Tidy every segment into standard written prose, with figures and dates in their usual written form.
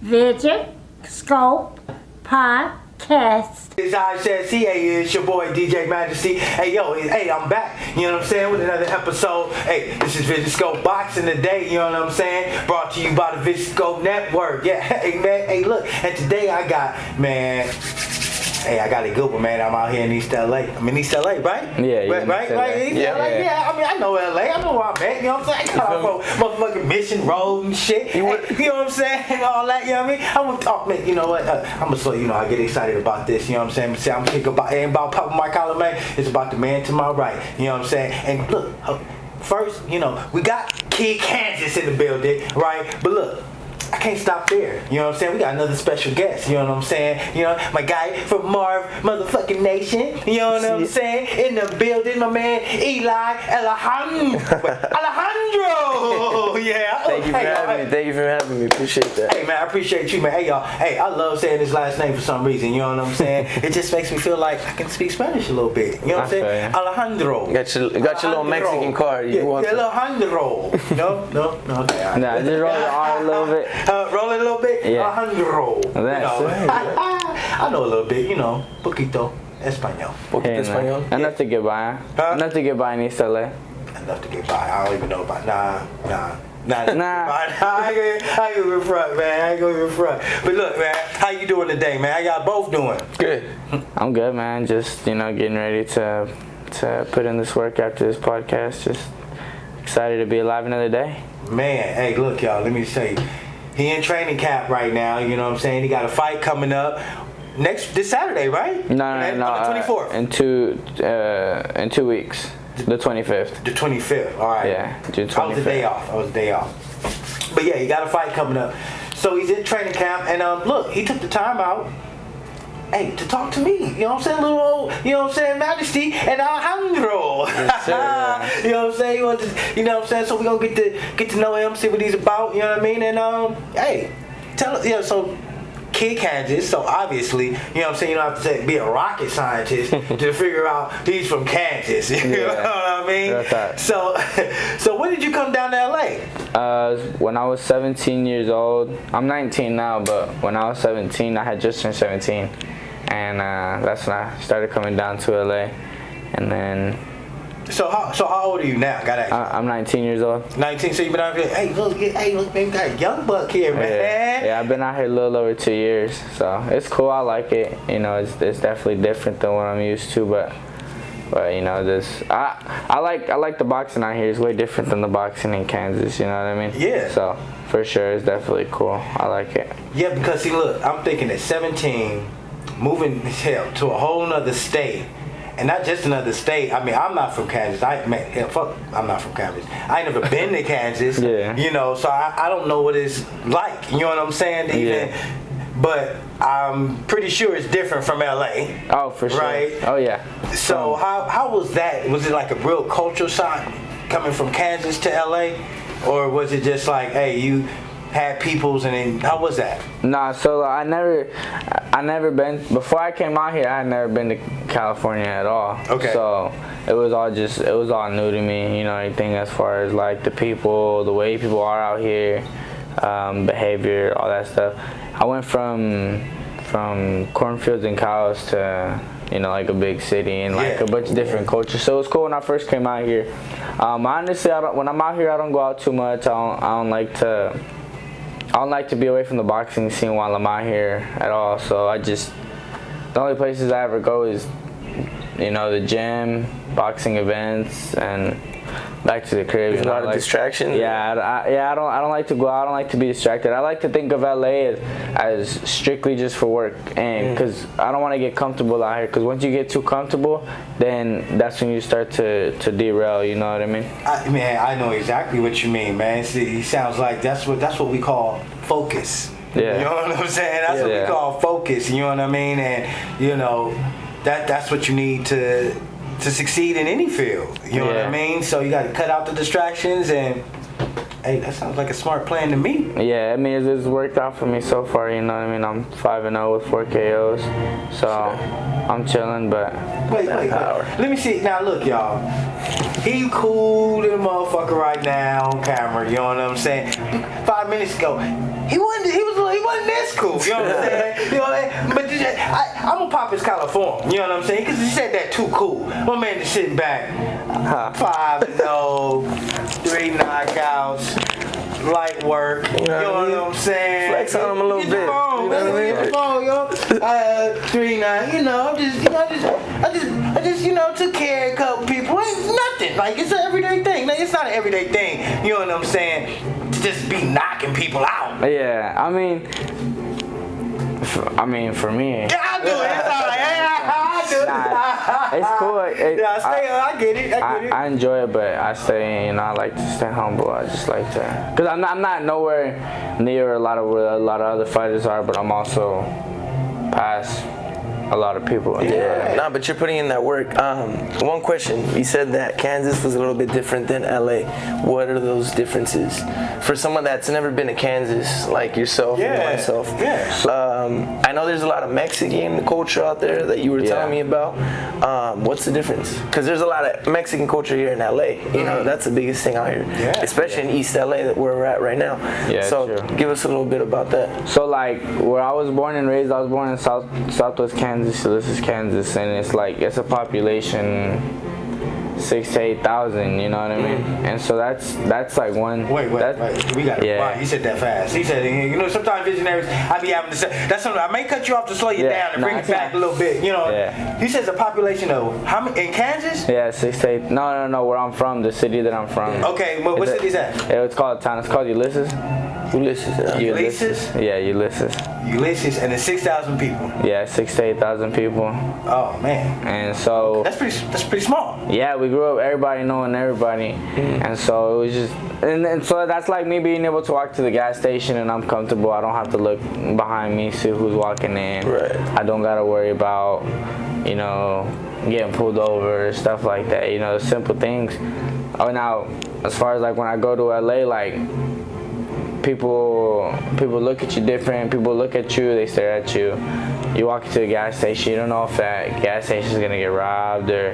Vision Scope Podcast. As I said, CA is your boy DJ Majesty. Hey yo, hey, I'm back. You know what I'm saying? With another episode. Hey, this is Vision Scope Boxing today. You know what I'm saying? Brought to you by the Vision Scope Network. Yeah, hey man, hey look. And today I got I got a good one, man. I'm out here in East LA. I'm in East LA, right? Yeah, right. East LA. Yeah. I mean, I know LA. I know where I'm at. You know what I'm saying? I got off motherfucking Mission Road and shit. You know what I'm saying? And all that. You know what I mean? I'm gonna talk, man. You know what? I'm gonna so I get excited about this. You know what I'm saying? I'm thinking about it ain't about popping my collar, man. It's about the man to my right. You know what I'm saying? And look, first, we got Kid Kansas in the building, right? But look. I can't stop there. You know what I'm saying? We got another special guest. You know what I'm saying? My guy from Marv motherfucking Nation. You know what I'm saying? In the building, my man Eli Alejandro. Yeah. Thank you for having me. Thank you for having me. Appreciate that. Hey man, I appreciate you, man. Hey y'all. Hey, I love saying his last name for some reason. You know what I'm saying? It just makes me feel like I can speak Spanish a little bit. You know what I'm saying? Alejandro. Got your little Mexican card. Alejandro. No. Okay. Right. Nah, just roll your R a little bit. Roll it a little bit? Yeah. Alejandro. I know a little bit, poquito español. Poquito español? Enough to get by. Enough to get by in East LA. Enough to get by. I don't even know about Nah. I ain't gonna be front, man. I ain't gonna be front. But look, man, how you doing today, man? How y'all both doing? Good. I'm good, man. Just, getting ready to put in this work after this podcast. Just excited to be alive another day. Man, hey, look, y'all, let me say, he in training camp right now, you know what I'm saying? He got a fight coming up this Saturday, right? No. On the 24th. In 2 weeks. The 25th. The 25th, all right. Yeah, June 25th. I was the day off. But yeah, he got a fight coming up. So he's in training camp, and look, he took the time out, hey, to talk to me. You know what I'm saying? Little old, Majesty and Alejandro. Yes, sir. You know what I'm saying? You know what I'm saying? So we're going to get to know him, see what he's about, you know what I mean? And, hey, tell us, so Kid Kansas, so obviously, you know what I'm saying? You don't have to be a rocket scientist to figure out he's from Kansas. You know what I mean? That's right. So when did you come down to LA? When I was 17 years old. I'm 19 now, but when I was 17, I had just turned 17. And that's when I started coming down to LA. And then... So how old are you now? I'm 19 years old. 19, so you've been out here, hey, look, man, we got a young buck here, man. Yeah, I've been out here a little over 2 years. So it's cool, I like it. It's definitely different than what I'm used to, but I like the boxing out here. It's way different than the boxing in Kansas, you know what I mean? Yeah. So for sure, it's definitely cool. I like it. Yeah, because see, look, I'm thinking at 17, moving to a whole nother state. And not just another state. I mean, I'm not from Kansas. I'm not from Kansas. I ain't never been to Kansas. Yeah. So I don't know what it's like. You know what I'm saying? But I'm pretty sure it's different from LA. Oh, for sure. Right? Oh, yeah. So how was that? Was it like a real cultural shock coming from Kansas to LA? Or was it just like, hey, you had peoples, and then how was that? Nah, so I never been, before I came out here, I had never been to California at all. Okay. So it was all new to me, everything as far as like the people, the way people are out here, behavior, all that stuff. I went from cornfields and cows to like a big city and like a bunch of different cultures. So it was cool when I first came out here. Honestly, when I'm out here, I don't go out too much. I don't like to be away from the boxing scene while I'm out here at all. So the only places I ever go is, the gym, boxing events, and back to the crib. There's a lot of distraction. Yeah, I don't like to go out. I don't like to be distracted. I like to think of LA as strictly just for work, and because I don't want to get comfortable out here. Because once you get too comfortable, then that's when you start to derail. You know what I mean? I know exactly what you mean, man. See, it sounds like that's what we call focus. Yeah. You know what I'm saying? That's what we call focus. You know what I mean? And that's what you need to succeed in any field. You know what I mean? So you got to cut out the distractions, and hey, that sounds like a smart plan to me. Yeah, it's worked out for me so far. You know what I mean? I'm 5-0 with 4 KOs, so I'm chilling. But wait. Let me see. Now look, y'all. He cool little motherfucker right now on camera. You know what I'm saying? 5 minutes ago, he wasn't it's cool. You know what I'm saying? You know what I mean? But I'm gonna pop his collar for him. You know what I'm saying? Because he said that too cool. My man is sitting back, 5-0, 3 knockouts, light work. You know what I'm saying? Flex on him a little bit. You know what I mean? Get the phone, yo. 3-9. You know, I just took care of a couple people. It's nothing. Like it's an everyday thing. Like, it's not an everyday thing. You know what I'm saying? To just be knocking people out. Yeah, I mean, for me. Yeah, I'll do it. It's all right. I'll do it. Nah, it's cool. I get it. I enjoy it, but I stay, I like to stay humble. I just like to, cause I'm not nowhere near a lot of other fighters are, but I'm also past a lot of people. Yeah. Nah, but you're putting in that work. One question. You said that Kansas was a little bit different than LA. What are those differences? For someone that's never been to Kansas, like yourself and myself. Yeah. I know there's a lot of Mexican culture out there that you were telling me about. What's the difference? Because there's a lot of Mexican culture here in LA. You know, that's the biggest thing out here. Yeah. Especially in East LA that where we're at right now. Yeah, so true. Give us a little bit about that. So like where I was born and raised, I was born in Southwest Kansas. So this is Kansas, and it's a population 6,000 to 8,000. You know what I mean? And so that's like one. Wait. We got it. Yeah. Wow, he said that fast. He said, sometimes visionaries, I be having to say, that's something, I may cut you off to slow you down and bring it back a little bit. You know, he says a population of, how many, in Kansas? Yeah, 6 to 8. No, where I'm from, the city that I'm from. Okay, what city is that? It's called a town. It's called Ulysses. Ulysses? Yeah, Ulysses. Ulysses, and it's 6,000 people. Yeah, 6,000 to 8,000 people. Oh man. And so that's pretty small. Yeah, we grew up everybody knowing everybody, and so it was just, and so that's like me being able to walk to the gas station and I'm comfortable. I don't have to look behind me, see who's walking in. Right. I don't gotta worry about, getting pulled over, stuff like that. Simple things. Oh, now as far as like when I go to LA, like. People look at you different. People look at you, they stare at you. You walk into a gas station, you don't know if that gas station is gonna get robbed or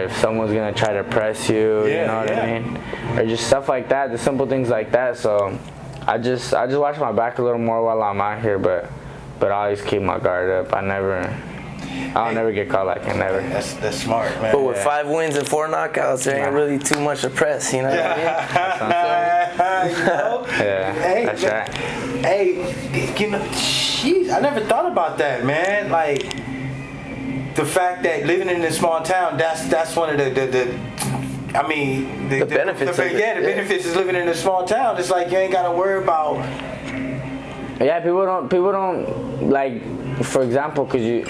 if someone's gonna try to press you. You know what I mean? Or just stuff like that, the simple things like that. So I just watch my back a little more while I'm out here, but I always keep my guard up. I'll never get caught like I never. That's smart, man. But with 5 wins and 4 knockouts, there ain't really too much to press, you know what I mean? Yeah, hey, that's man. right. Hey, jeez, I never thought about that, man. Like the fact that living in a small town, that's one of the benefits. The benefits is living in a small town. It's like you ain't gotta worry about. Yeah, people don't like. For example, because you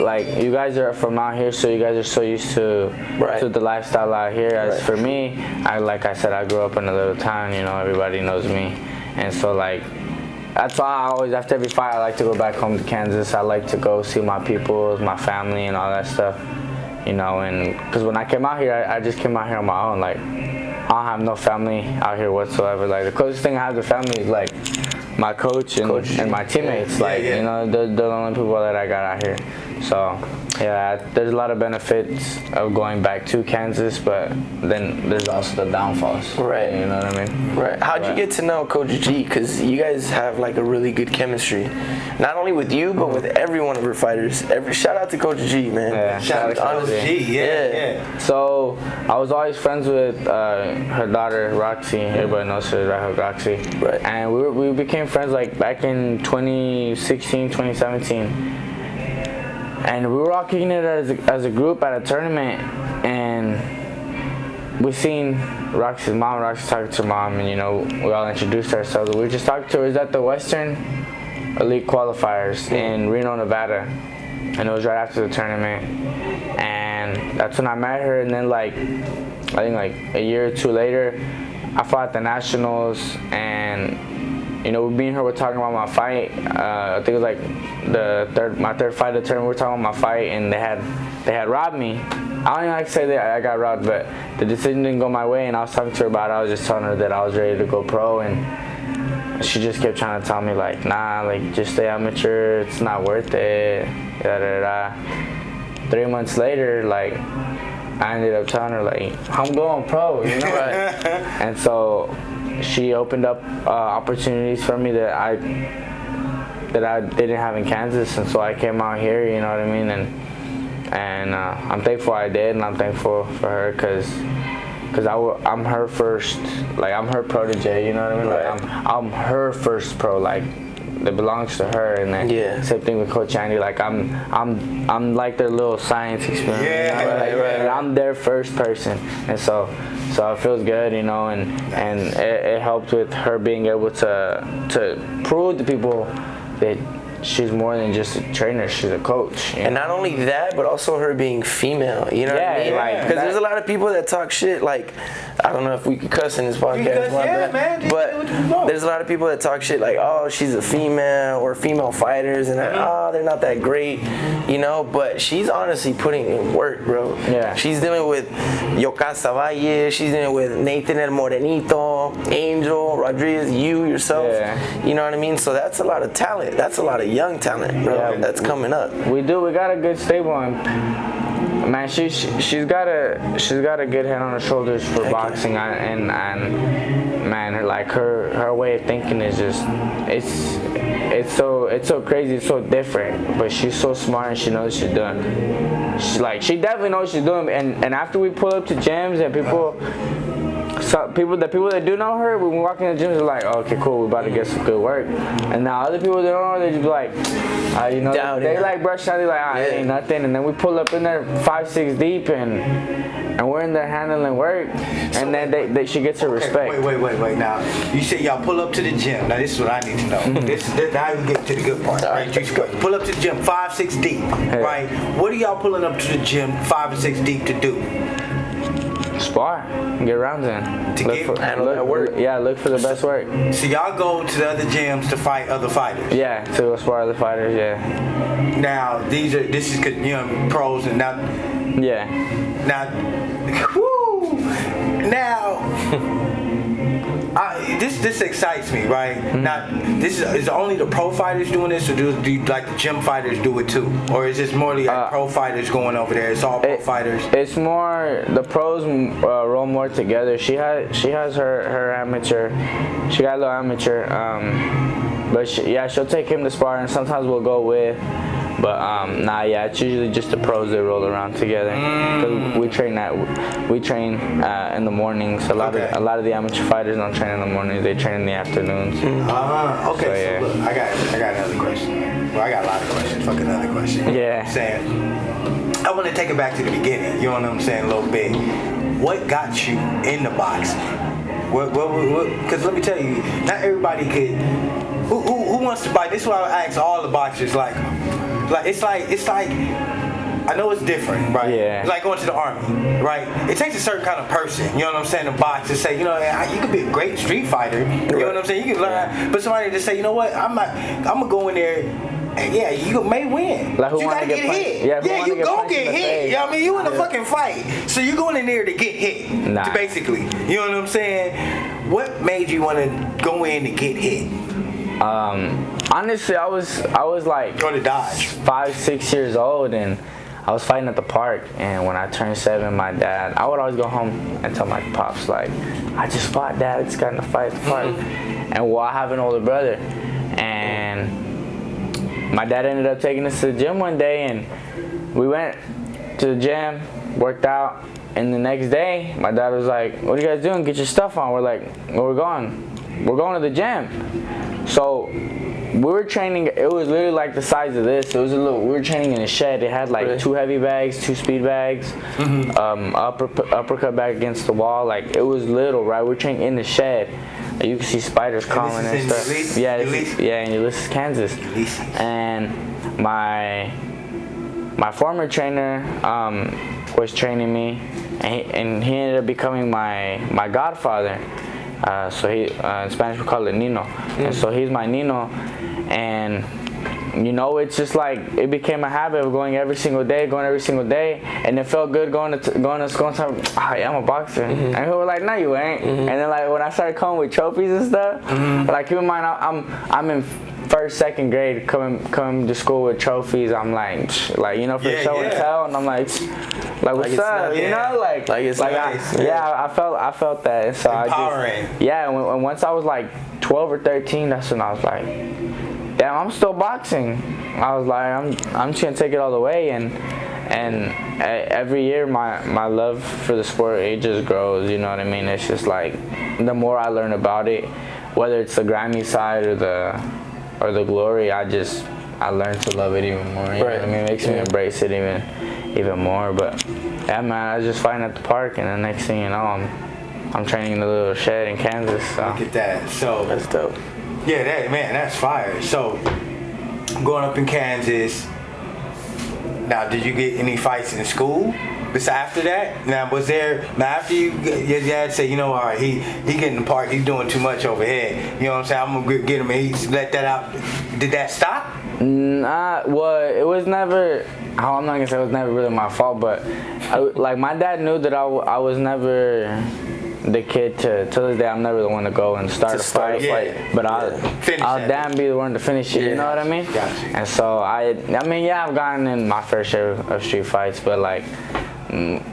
guys are from out here, so you guys are so used to the lifestyle out here. As for me, like I said, I grew up in a little town. Everybody knows me, and so like that's why I always, after every fight, I like to go back home to Kansas. I like to go see my people, my family, and all that stuff. And because when I came out here, I just came out here on my own. Like I don't have no family out here whatsoever. Like the closest thing I have to family is like my coach and my teammates. They're the only people that I got out here. So yeah, there's a lot of benefits of going back to Kansas, but then there's also the downfalls. Right. You know what I mean? Right. How'd you get to know Coach G? Because you guys have like a really good chemistry, not only with you but with every one of our fighters. Shout out to Coach G, man. Yeah. Shout out to Coach G. Yeah. So I was always friends with her daughter Roxy. Everybody knows her, Roxy. Right. And we became friends like back in 2016, 2017. And we were all kicking it as a group at a tournament, and we seen Roxy's mom. Roxy talking to her mom, and we all introduced ourselves. We were just talking to her. It was at the Western Elite Qualifiers in Reno, Nevada, and it was right after the tournament. And that's when I met her. And then I think like a year or two later, I fought at the Nationals, and me and her were talking about my fight. I think it was like my third fight of the tournament. We were talking about my fight, and they had robbed me. I don't even like to say that I got robbed, but the decision didn't go my way, and I was talking to her about it. I was just telling her that I was ready to go pro, and she just kept trying to tell me like, nah, like just stay amateur. It's not worth it. 3 months later, like I ended up telling her like, I'm going pro, And so she opened up opportunities for me that that I didn't have in Kansas, and so I came out here. You know what I mean? And I'm thankful I did, and I'm thankful for her because I'm her first, like I'm her protege. You know what I mean? Right. Like I'm her first pro. Like it belongs to her, and then same thing with Coach Andy. Like I'm like their little science experiment. Yeah, you know? right. I'm their first person, and so it feels good, you know, and it helped with her being able to prove to people that she's more than just a trainer, she's a coach. And not only that, but also her being female, you know what I mean? Because there's a lot of people that talk shit, like, I don't know if we could cuss in this podcast, man, but there's a lot of people that talk shit like, oh, she's a female, or female fighters, and they're not that great, you know, but she's honestly putting in work, bro. Yeah. She's dealing with Yocasta Valle, she's dealing with Nathan El Morenito, Angel, Rodriguez, you yourself, you know what I mean? So that's a lot of talent. That's a lot of young talent, bro, that's coming up. We got a good stable, and man, she's got a good head on her shoulders for boxing, and man, her way of thinking is just it's so crazy, it's so different, but she's so smart and she knows what she's doing. She definitely knows what she's doing, and after we pull up to gyms and the people that do know her, when we walk in the gyms, are like, oh, okay, cool, we're about to get some good work. And now other people that don't know her, they just be like, you know, they like brush out, they like, it ain't nothing. And then we pull up in there 5-6 deep, and we're in there handling work, and then she gets her respect. Wait. Now, you say y'all pull up to the gym. Now, this is what I need to know. Now we get to the good part, right? Pull up to the gym 5-6 deep, right? What are y'all pulling up to the gym 5 or 6 deep to do? Spar, get rounds in. Look for the best work. So y'all go to the other gyms to fight other fighters? Yeah, to go spar other fighters, yeah. Now, this is young pros, and now... Yeah. Now, this excites me, right? Mm-hmm. Now, this is only the pro fighters doing this, or do you, like the gym fighters do it too, or is this more like pro fighters going over there? It's all pro fighters. It's more the pros roll more together. She has her amateur. She got a little amateur, but she'll take him to spar, and sometimes we'll go with. But it's usually just the pros that roll around together. Cause we train in the mornings. A lot of the amateur fighters don't train in the mornings. They train in the afternoons. Okay. So look, I got another question. Well, I got a lot of questions. Fuck another question. Yeah. I want to take it back to the beginning. You know what I'm saying? A little bit. What got you in the boxing? What? Because let me tell you, not everybody could. Who wants to fight? This is why I ask all the boxers. It's like I know it's different, right? Yeah. It's like going to the army, right? It takes a certain kind of person, you know what I'm saying, to box to say, you know, you could be a great street fighter, you know what I'm saying? You can learn, but somebody to say, you know what, I'm gonna go in there. And you may win. Like you gotta get hit. Yeah, you gon' get hit. You know what I mean? You in a fucking fight. So you're going in there to get hit. Basically. You know what I'm saying? What made you want to go in to get hit? Honestly, I was like going to dodge. 5-6 years old, and I was fighting at the park. And when I turned 7, my dad, I would always go home and tell my pops, like, I just fought, Dad. I just got in a fight at the park. And I have an older brother, and my dad ended up taking us to the gym one day, and we went to the gym, worked out, and the next day, my dad was like, what are you guys doing? Get your stuff on. We're like, where we're going? We're going to the gym. So we were training, it was literally like the size of this. We were training in a shed. It had like 2 heavy bags, 2 speed bags, uppercut bag against the wall. Like, it was little, right? We're training in the shed. You can see spiders crawling and stuff. In Ulysses, Kansas. And my former trainer was training me, and he ended up becoming my godfather. So he in Spanish we call it Nino, and so he's my Nino, and you know, it's just like it became a habit of going every single day, and it felt good going to school and saying, I'm a boxer, and he was like, no, you ain't. And then like when I started coming with trophies and stuff, like keep in mind I'm in 1st, 2nd grade coming to school with trophies. I'm like you know, for show and tell, and I'm like what's up, you know, like it's nice. I felt that, and so empowering. and once I was like 12 or 13, that's when I was like, yeah, I'm still boxing. I was like, I'm just gonna take it all the way, and every year my love for the sport, it just grows. You know what I mean? It's just like the more I learn about it, whether it's the grimy side or the glory, I learn to love it even more. You know what I mean? It makes me embrace it even more. But yeah, man, I was just fighting at the park, and the next thing you know, I'm training in the little shed in Kansas. So. Look at that. So That's dope. yeah, that's fire. So growing up in Kansas, now did you get any fights in school? Besides after that, now after your dad said, you know, all right, he getting the part, he's doing too much over here. You know what I'm saying? I'm gonna get him, and he let that out. Did that stop? Nah, well, it was never. I'm not gonna say it was never really my fault, but like my dad knew that I was never the kid to this day. I'm never the one to go and start a fight, but I'll damn be the one to finish it. You know what I mean? Gotcha. And so I mean, yeah, I've gotten in my fair share of street fights, but like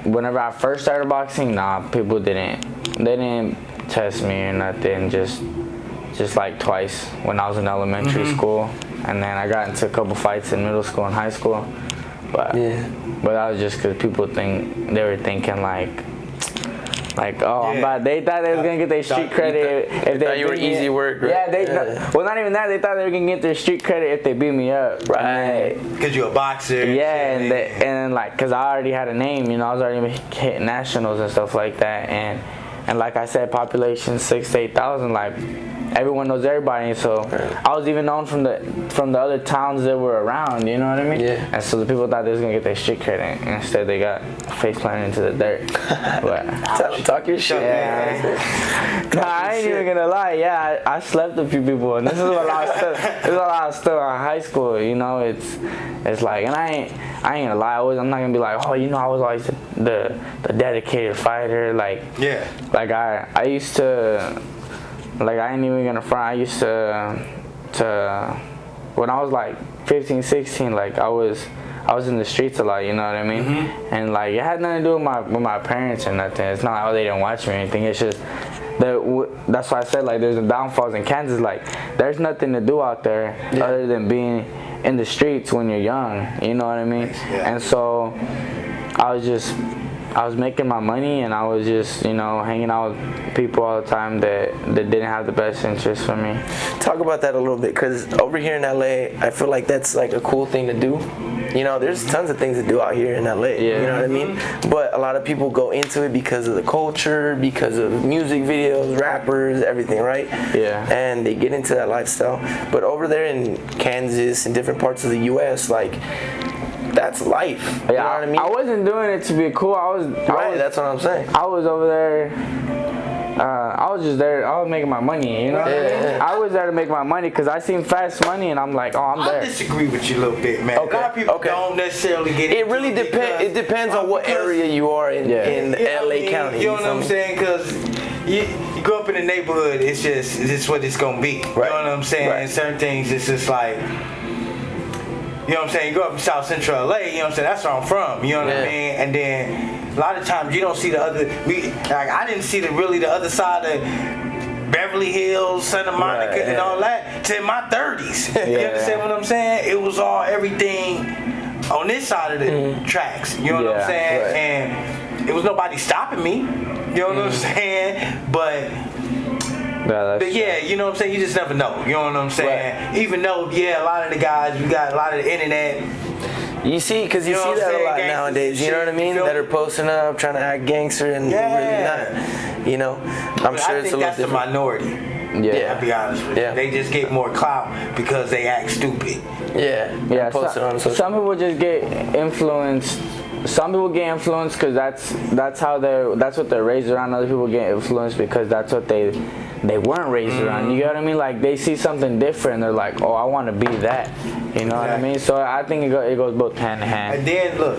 whenever I first started boxing, people didn't test me or nothing. Just like twice when I was in elementary school, and then I got into a couple fights in middle school and high school, but that was just because people they were thinking like they thought they was gonna get their street credit if they you were easy work. Right? Yeah, well, not even that. They thought they were gonna get their street credit if they beat me up. Right. Because you're a boxer. Yeah, and like, cause I already had a name. You know, I was already hitting nationals and stuff like that. And like I said, population 6,000 to 8,000. Like everyone knows everybody. So I was even known from the other towns that were around. You know what I mean? Yeah. And so the people thought they was gonna get their street credit. Instead, they got face planted into the dirt. But Talk your shit. yeah. Nah, I ain't even gonna lie. Yeah, I slept with a few people, and this is what I was still in high school. You know, it's like, and I ain't gonna lie. I'm not gonna be like, oh, you know, I was always the dedicated fighter. Like, like I used to. Like, I ain't even gonna front. I used to when I was like 15, 16, like I was in the streets a lot, you know what I mean? And like it had nothing to do with my parents or nothing. It's not like, oh, they didn't watch me or anything. It's just that's why I said, like, there's the downfalls in Kansas. Like, there's nothing to do out there other than being in the streets when you're young, you know what I mean? And so I was making my money, and I was just, you know, hanging out with people all the time that didn't have the best interest for me. Talk about that a little bit, because over here in LA, I feel like that's like a cool thing to do. You know, there's tons of things to do out here in LA, you know what I mean? But a lot of people go into it because of the culture, because of music videos, rappers, everything, right? Yeah. And they get into that lifestyle. But over there in Kansas and different parts of the US, like, that's life. You know what I mean? I wasn't doing it to be cool. That's what I'm saying. I was over there. I was just there. I was making my money. You know what I mean? I was there to make my money because I seen fast money, and I'm like, oh, I'm there. I disagree with you a little bit, man. A lot of people don't necessarily get it. It really depends. It depends on what area you are in LA County. You know what I'm saying? Because you grow up in the neighborhood. It's just what it's gonna be. You know what I'm saying? And certain things, it's just like. You know what I'm saying? You grow up in South Central LA, you know what I'm saying? That's where I'm from, you know what I mean? And then a lot of times you don't see the other, I didn't see the other side of Beverly Hills, Santa Monica, and all that till my 30s. You understand what I'm saying? It was all everything on this side of the tracks, you know what I'm saying? And it was nobody stopping me, you know what I'm saying? But you know what I'm saying? You just never know. You know what I'm saying? Even though, a lot of the guys, we got a lot of the internet. You see, because you see that a lot nowadays. You know what I mean? That are posting up, trying to act gangster, and really not. You know, I'm sure it's a little different. That's the minority. I'll be honest with you. They just get more clout because they act stupid. Some people just get influenced. Some people get influenced because that's what they're raised around. Other people get influenced because that's what they weren't raised around. You know what I mean? Like, they see something different, they're like, oh, I want to be that. You know what I mean? So I think it goes both hand in hand. And then look,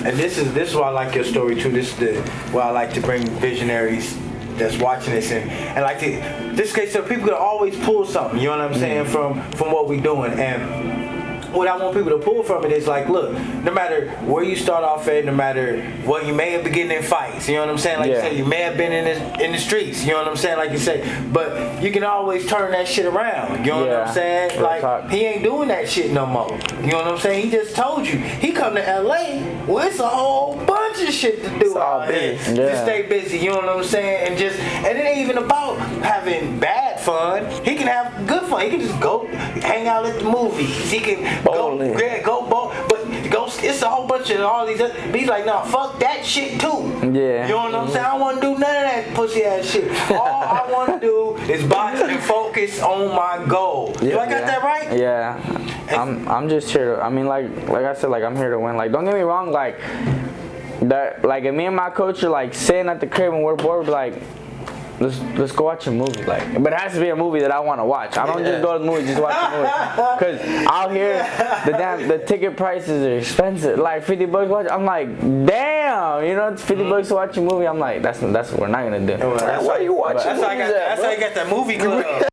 and this is why I like your story too. This is why I like to bring visionaries that's watching this and like this case, so people can always pull something. You know what I'm saying? From what we're doing. And what I want people to pull from it is like, look, no matter where you start off at, no matter what you may have been getting in fights, you know what I'm saying? Like you said, you may have been in the streets, you know what I'm saying? Like you say, but you can always turn that shit around. You know what I'm saying? Like he ain't doing that shit no more. You know what I'm saying? He just told you he come to LA. Well, it's a whole bunch of shit to do out here to stay busy. You know what I'm saying? And it ain't even about having bad fun. He can have good fun. He can just go hang out at the movies. He can go bowl. But it's a whole bunch of all these other. He's like, nah, fuck that shit too. Yeah. You know what I'm saying? I don't want to do none of that pussy ass shit. All I want to do is box and focus on my goal. Do I got that right? Yeah. I'm just here to, I mean, like I said, like I'm here to win. Like, don't get me wrong, like that, like if me and my coach are like sitting at the crib and we're bored, like let's go watch a movie, like, but it has to be a movie that I want to watch. I don't just go to the movie just to watch the movie, cause out here the ticket prices are expensive, like $50 watch. I'm like, damn, you know, it's $50 to watch a movie. I'm like, that's what we're not gonna do. Why are you watching? That's how I got that movie club.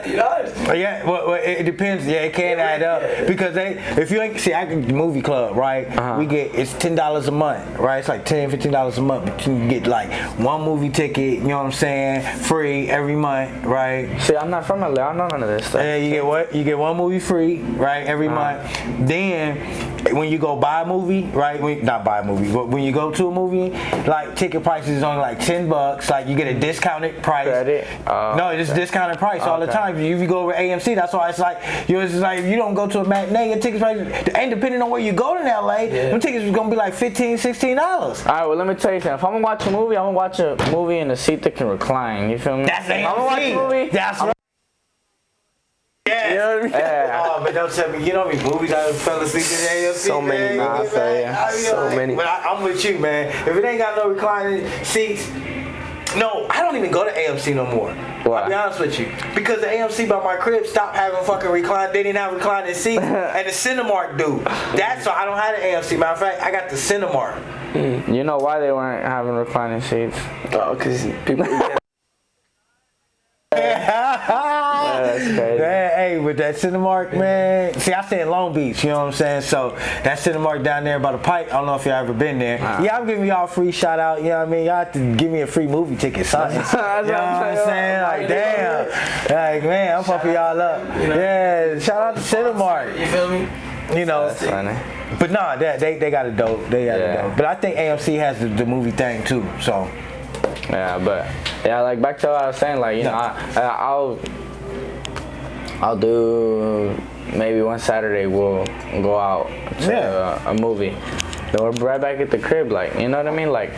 Yeah, well, it depends. Yeah, it can add up because if you ain't I can movie club, right? We get it's $10 a month, right? It's like $15 a month, but you can get like one movie ticket. You know what I'm saying? Free every month, right? See, I'm not from LA. I don't know none of this stuff. Yeah, you get what? You get one movie free, right? Every month. Then when you go buy a movie, right? Not buy a movie, but when you go to a movie, like ticket prices is only like $10. Like you get a discounted price. Credit? No, it's discounted price all the time. If you go over AMC, that's why it's like if you don't go to a matinee, your tickets price, and depending on where you go in LA, them tickets is gonna be like $15, $16. All right, well let me tell you something. If I'm gonna watch a movie, I'm gonna watch a movie in a seat that can recline. You feel me? That's AMC. I'm gonna watch a movie. That's right. Yeah. You know what I mean? Yeah. Oh, but don't tell me, you know how many movies I fell asleep in AMC? So many. So many. But I'm with you, man. If it ain't got no reclining seats, no, I don't even go to AMC no more. Why? I'll be honest with you. Because the AMC by my crib stopped having fucking recline. They didn't have reclining seats. And the Cinemark do. That's why I don't have the AMC. Matter of fact, I got the Cinemark. You know why they weren't having reclining seats? Oh, because people... That's crazy. Hey, with that Cinemark, man. See, I stay in Long Beach, you know what I'm saying? So that Cinemark down there by the Pike, I don't know if y'all ever been there. Yeah, I'm giving y'all a free shout out, you know what I mean? Y'all have to give me a free movie ticket, son. You know what I'm saying? Like, damn. Like, man, I'm pumping y'all up. Yeah, shout out to Cinemark. You feel me? You know. That's funny. But nah, they got it dope. They got it dope. But I think AMC has the movie thing too, so. Yeah, but yeah, like back to what I was saying, like, you know, I'll do maybe one Saturday we'll go out to a movie. Then we're right back at the crib, like, you know what I mean? Like,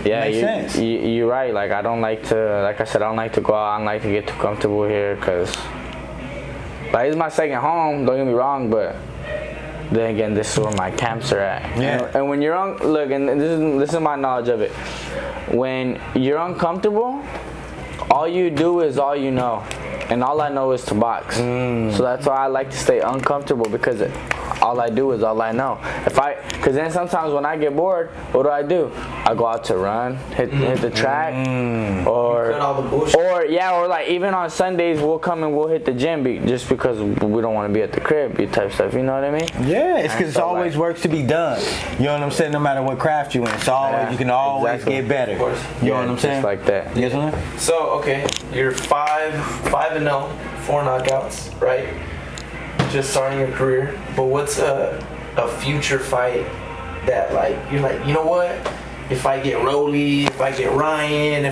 yeah, you're right. Like, I don't like to, like I said, I don't like to go out. I don't like to get too comfortable here, cause like it's my second home. Don't get me wrong, but then again, this is where my camps are at. Yeah. And when you're look, and this is my knowledge of it. When you're uncomfortable, all you do is all you know. And all I know is to box. So that's why I like to stay uncomfortable, because all I do is all I know. Because then sometimes when I get bored, what do? I go out to run, hit the track, or like even on Sundays we'll come and we'll hit the gym just because we don't want to be at the crib, type stuff. You know what I mean? Yeah, it's because it always works to be done. You know what I'm saying? No matter what craft you in, it's always you can always get better. You know what I'm saying? Just like that. Yes, man. So okay, you're 5-0, 4 knockouts, right? Just starting your career, but what's a future fight that like you're like, you know what? If I get Rolly, if I get Ryan,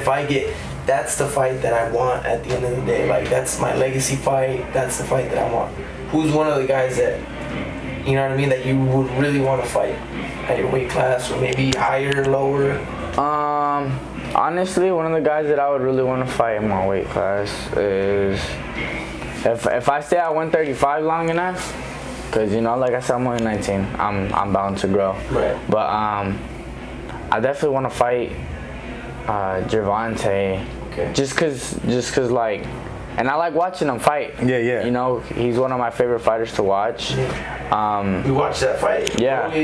that's the fight that I want at the end of the day. Like that's my legacy fight. That's the fight that I want. Who's one of the guys that, you know what I mean, that you would really want to fight at your weight class, or maybe higher, lower? Honestly, one of the guys that I would really want to fight in my weight class is if I stay at 135 long enough, because you know, like I said, I'm only 19. I'm bound to grow. Right. But I definitely want to fight Gervonta. Okay. Just cause like, and I like watching him fight. Yeah. You know, he's one of my favorite fighters to watch. You watched that fight? Yeah.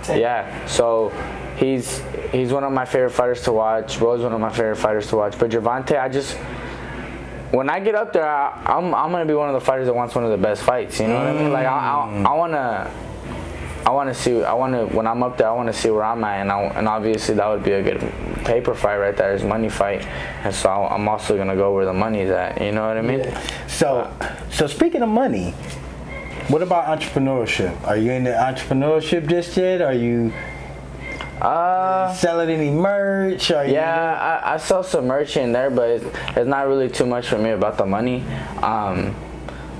Yeah. So he's one of my favorite fighters to watch. Ro's one of my favorite fighters to watch. But Gervonta, when I get up there, I'm gonna be one of the fighters that wants one of the best fights. You know what I mean? Like when I'm up there, I wanna see where I'm at, and obviously that would be a good paper fight right there, is money fight, and so I'm also gonna go where the money's at. You know what I mean? Yeah. So speaking of money, what about entrepreneurship? Are you into entrepreneurship just yet? Are you selling any merch? I sell some merch in there, but it's not really too much for me about the money.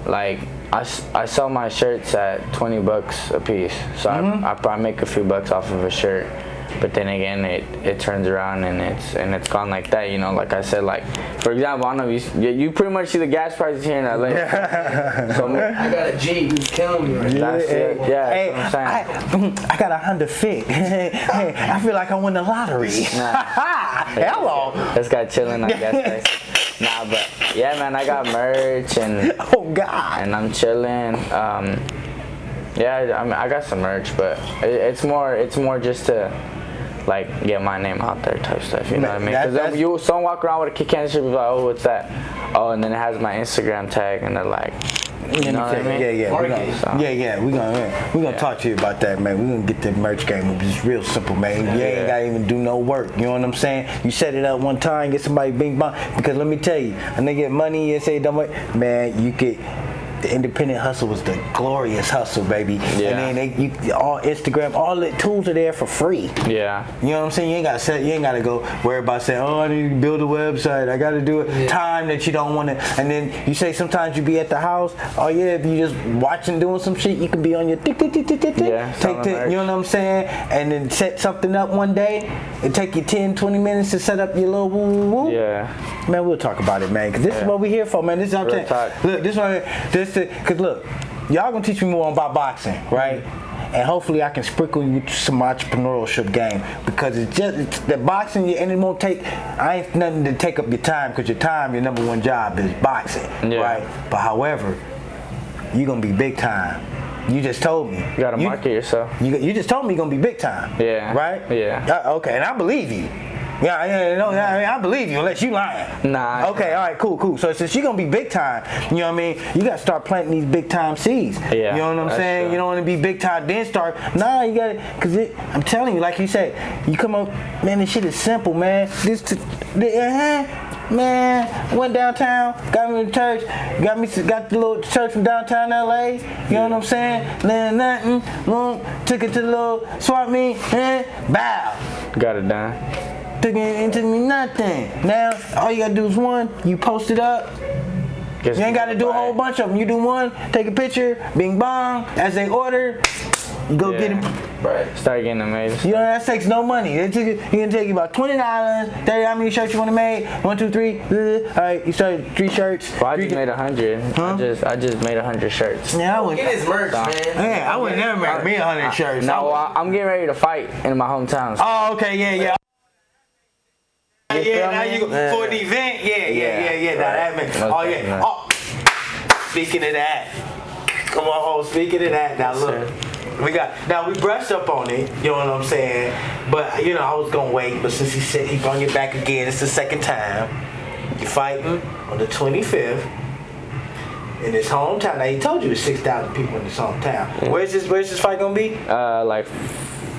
Like I sell my shirts at $20 a piece, so I make a few bucks off of a shirt. But then again, it turns around and it's gone like that. You know, like I said, like for example, I don't know you pretty much see the gas prices here in LA. So I got a G who's killing me right now. That's it. Yeah, Hey, that's what I'm saying. I got a Honda Fit. Hey, I feel like I won the lottery. Hello. This guy chilling, I guess. Nah, but yeah, man, I got merch and Oh God. and I'm chilling. Yeah, I mean, I got some merch, but it's more just to like get my name out there type stuff. You know what I mean? Because someone walk around with a Kick Candy shirt, be like, oh, what's that? Oh, and then it has my Instagram tag, and they're like, you know what I mean? Yeah. We're gonna talk to you about that, man. We're gonna get the merch game. It's real simple, man. You ain't gotta even do no work. You know what I'm saying? You set it up one time, get somebody bing bong. Because let me tell you, and they get money and say, don't work, man. You get. The independent hustle was the glorious hustle, baby. Yeah. And then all Instagram, all the tools are there for free. Yeah. You know what I'm saying? You ain't gotta go worry about saying, oh, I need to build a website. I gotta do it. Yeah. Time that you don't want to. And then you say sometimes you be at the house. Oh yeah, if you just watching doing some shit, you can be on your tick. Yeah. You know what I'm saying? And then set something up one day. It take you 10-20 minutes to set up your little woo. Yeah. Man, we'll talk about it, man. Cause this is what we here for, man. This is what I'm saying. Look, cause look, y'all gonna teach me more about boxing, right? And hopefully I can sprinkle you with some entrepreneurship game, because it's the boxing, and it won't take. I ain't nothing to take up your time, because your number one job is boxing, right? But however, you gonna be big time. You just told me. You gotta market yourself. You just told me you're gonna be big time. Yeah. Right? Yeah. Okay, and I believe you. I believe you unless you lying. Nah. Okay, all right, cool. So since you're gonna be big time, you know what I mean? You gotta start planting these big time seeds. Yeah. You know what I'm saying? True. You don't wanna be big time, then start. Nah, you gotta, cause I'm telling you, like you said, you come up, man, this shit is simple, man. Man, went downtown, got me to church, got the little church from downtown LA, you know what I'm saying? Then nothing, took it to the little swap meet, bow. Got it done. It took me nothing. Now, all you gotta do is one, you post it up. You ain't gotta do a whole bunch of them. You do one, take a picture, bing bong, as they order, you go get them. Right. Start getting them made. You know, that takes no money. It can take you about $20, 30, how many shirts you want to make? 1, 2, 3. All right, you started 3 shirts. Well, I just made 100. Huh? I just made 100 shirts. Yeah, I would get his merch, man. Yeah, I would never make me 100 shirts. No, I'm getting ready to fight in my hometown. Oh, okay, yeah. Yeah, now you go for the event. Yeah. Now that makes. Oh yeah. Oh, speaking of that, come on, speaking of that. Now look, we brushed up on it. You know what I'm saying? But I was gonna wait. But since he said he brought it back again, it's the second time. You're fighting on the 25th in his hometown. Now he told you there's 6,000 people in his hometown. Where's this fight gonna be? Like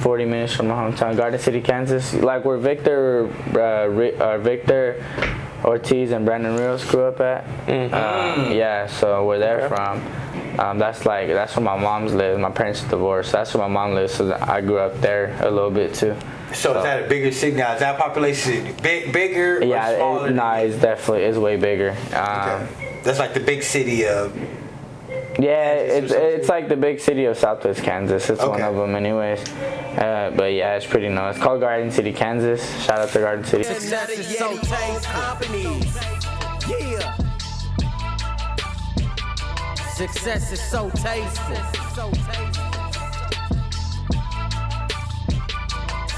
40 minutes from my hometown, Garden City, Kansas. Like where Victor Ortiz and Brandon Rios grew up at. Yeah, so where they're from. That's where my mom's lives. My parents are divorced. That's where my mom lives. So I grew up there a little bit too. So is that a bigger city now? Is that population bigger or smaller? It's way bigger. Okay. That's like the big city of. Yeah, it's like the big city of Southwest Kansas. It's one of them anyways. But yeah, it's pretty nice. It's called Garden City, Kansas. Shout out to Garden City. Success is so tasty. Yeah. Success is so tasteful.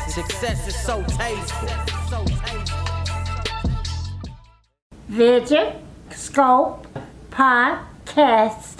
Success is so tasteful. Vision Scope Podcast.